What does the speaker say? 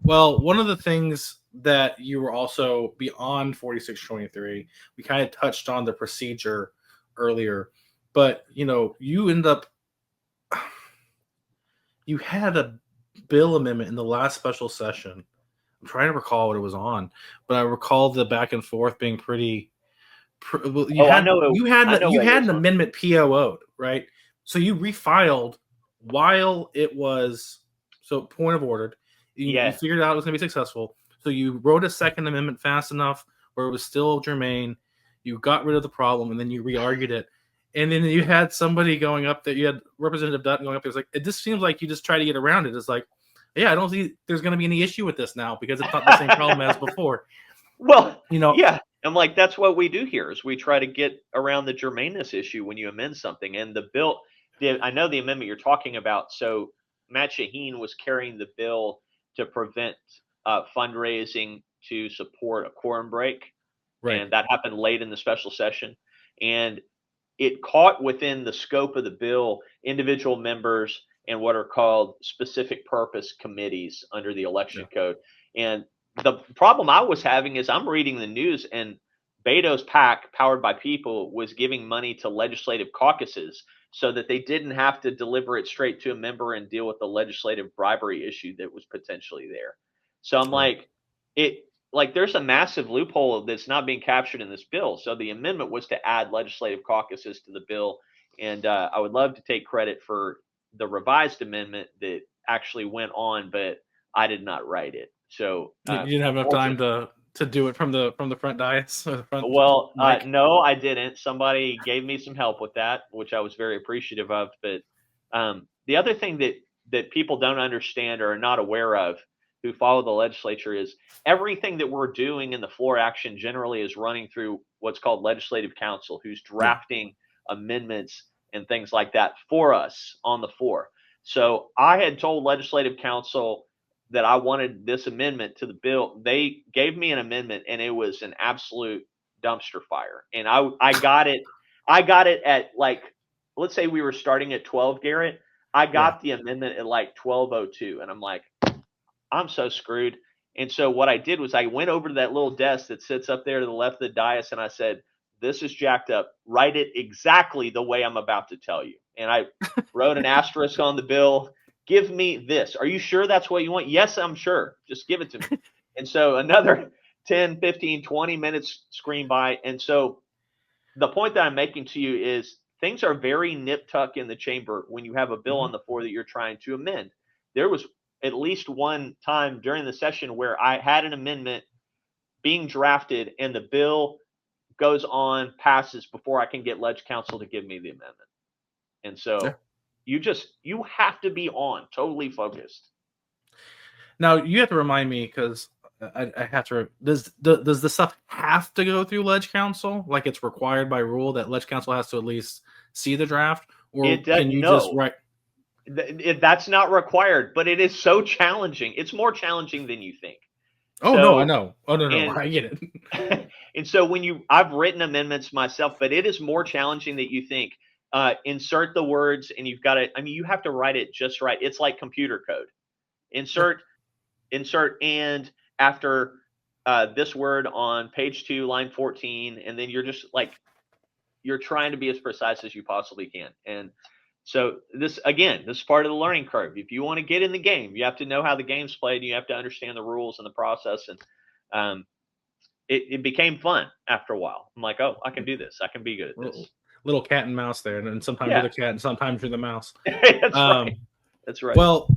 Well, one of the things that you were also beyond 4623, we kind of touched on the procedure earlier, but you end up you had a bill amendment in the last special session. I'm trying to recall what it was on, but I recall the back and forth being pretty. You I had know. I know you what had was an on. amendment PO'd, right? So you refiled while it was. So point of order, you Yes. figured out it was going to be successful. So you wrote a second amendment fast enough where it was still germane. You got rid of the problem, and then you re-argued it. And then you had somebody going up there. You had Representative Dutton going up there. It was like, it just seems like you just try to get around it. It's like, yeah, I don't see there's going to be any issue with this now because it's not the same problem as before. Well, You know, yeah. I'm like, that's what we do here is we try to get around the germaneness issue when you amend something. And the bill, I know the amendment you're talking about. So Matt Shaheen was carrying the bill to prevent fundraising to support a quorum break. right? And that happened late in the special session. And it caught within the scope of the bill individual members and what are called specific purpose committees under the election code. And the problem I was having is I'm reading the news and Beto's PAC, powered by people, was giving money to legislative caucuses so that they didn't have to deliver it straight to a member and deal with the legislative bribery issue that was potentially there. So I'm Right. like there's a massive loophole that's not being captured in this bill. So the amendment was to add legislative caucuses to the bill, and I would love to take credit for the revised amendment that actually went on, but I did not write it. So You didn't have enough time to do it from the front dais or the front well, mic. no, I didn't. Somebody gave me some help with that, which I was very appreciative of. But the other thing that people don't understand or are not aware of who follow the legislature is everything that we're doing in the floor action generally is running through what's called legislative counsel, who's Yeah. drafting amendments and things like that for us on the floor. So I had told legislative counsel that I wanted this amendment to the bill. They gave me an amendment and it was an absolute dumpster fire. And I got it. I got it at like, let's say we were starting at 12, Garrett. I Yeah. got the amendment at like 12:02, and I'm like, I'm so screwed. And so what I did was I went over to that little desk that sits up there to the left of the dais, and I said, "This is jacked up. Write it exactly the way I'm about to tell you." And I wrote an asterisk on the bill. Give me this. Are you sure that's what you want? Yes, I'm sure. Just give it to me. And so another 10, 15, 20 minutes screen by. And so the point that I'm making to you is things are very nip tuck in the chamber when you have a bill on the floor that you're trying to amend. There was at least one time during the session where I had an amendment being drafted and the bill goes on, passes before I can get ledge counsel to give me the amendment. And Yeah. so you have to be on, totally focused. Now you have to remind me because I have to. Does the stuff have to go through ledge counsel? Like it's required by rule that ledge counsel has to at least see the draft, or It does can you just no. write? That's not required, but it is so challenging. It's more challenging than you think. Oh no, I So know. Oh no, and I get it. and so I've written amendments myself, but it is more challenging than you think. Insert the words, and you've got to. I mean, you have to write it just right. It's like computer code. Insert and after this word on page 2, line 14, and then you're just like you're trying to be as precise as you possibly can. And so this is part of the learning curve. If you want to get in the game, you have to know how the game's played. You have to understand the rules and the process. And it became fun after a while. I'm like, oh, I can do this. I can be good at this. Little cat and mouse there, and sometimes you're the cat, and sometimes you're the mouse. That's right. That's right. Well,